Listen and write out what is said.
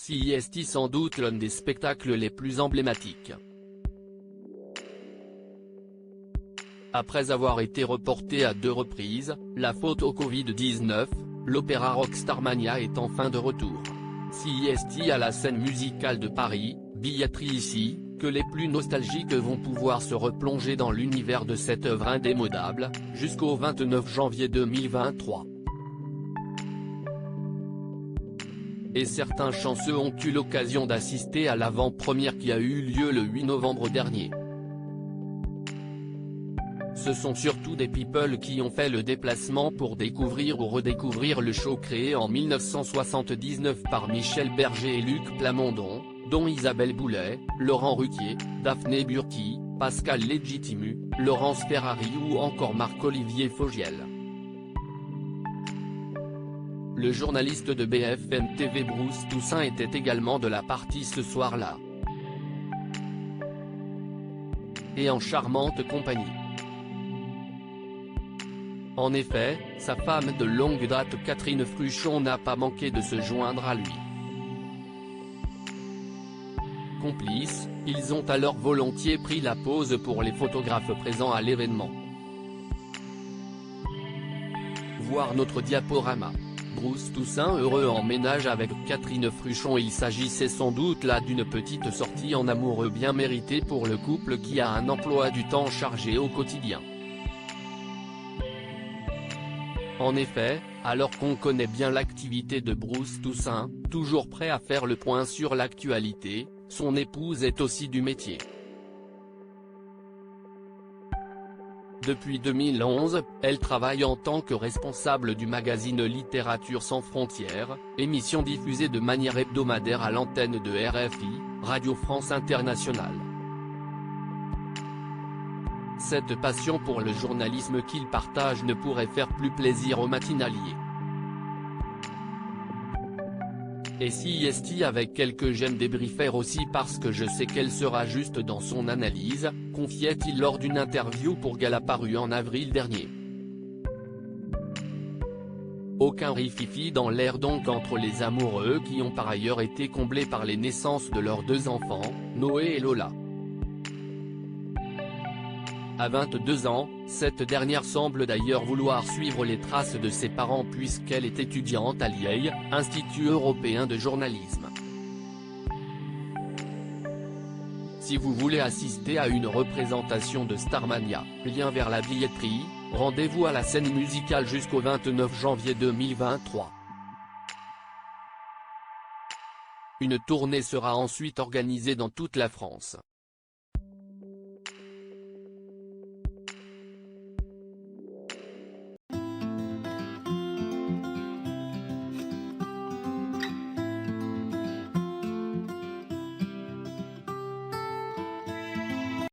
CIST sans doute l'un des spectacles les plus emblématiques. Après avoir été reporté à 2 reprises, la faute au Covid-19, l'opéra rock Starmania est enfin de retour. CIST à la scène musicale de Paris, billetterie ici, que les plus nostalgiques vont pouvoir se replonger dans l'univers de cette œuvre indémodable, jusqu'au 29 janvier 2023. Et certains chanceux ont eu l'occasion d'assister à l'avant-première qui a eu lieu le 8 novembre dernier. Ce sont surtout des people qui ont fait le déplacement pour découvrir ou redécouvrir le show créé en 1979 par Michel Berger et Luc Plamondon, dont Isabelle Boulay, Laurent Ruquier, Daphné Burki, Pascal Légitimu, Laurence Ferrari ou encore Marc-Olivier Fogiel. Le journaliste de BFM TV Bruce Toussaint était également de la partie ce soir-là. Et en charmante compagnie. En effet, sa femme de longue date Catherine Fruchon n'a pas manqué de se joindre à lui. Complices, ils ont alors volontiers pris la pose pour les photographes présents à l'événement. Voir notre diaporama. Bruce Toussaint heureux en ménage avec Catherine Fruchon. Il s'agissait sans doute là d'une petite sortie en amoureux bien méritée pour le couple qui a un emploi du temps chargé au quotidien. En effet, alors qu'on connaît bien l'activité de Bruce Toussaint, toujours prêt à faire le point sur l'actualité, son épouse est aussi du métier. Depuis 2011, elle travaille en tant que responsable du magazine Littérature sans frontières, émission diffusée de manière hebdomadaire à l'antenne de RFI, Radio France Internationale. Cette passion pour le journalisme qu'il partage ne pourrait faire plus plaisir aux matinaliers. Et CIST avec quelques j'aime débriefer aussi parce que je sais qu'elle sera juste dans son analyse, confiait-il lors d'une interview pour Gala parue en avril dernier. Aucun rififi dans l'air donc entre les amoureux qui ont par ailleurs été comblés par les naissances de leurs 2 enfants, Noé et Lola. À 22 ans, cette dernière semble d'ailleurs vouloir suivre les traces de ses parents puisqu'elle est étudiante à l'IEI, Institut européen de journalisme. Si vous voulez assister à une représentation de Starmania, lien vers la billetterie, rendez-vous à la scène musicale jusqu'au 29 janvier 2023. Une tournée sera ensuite organisée dans toute la France.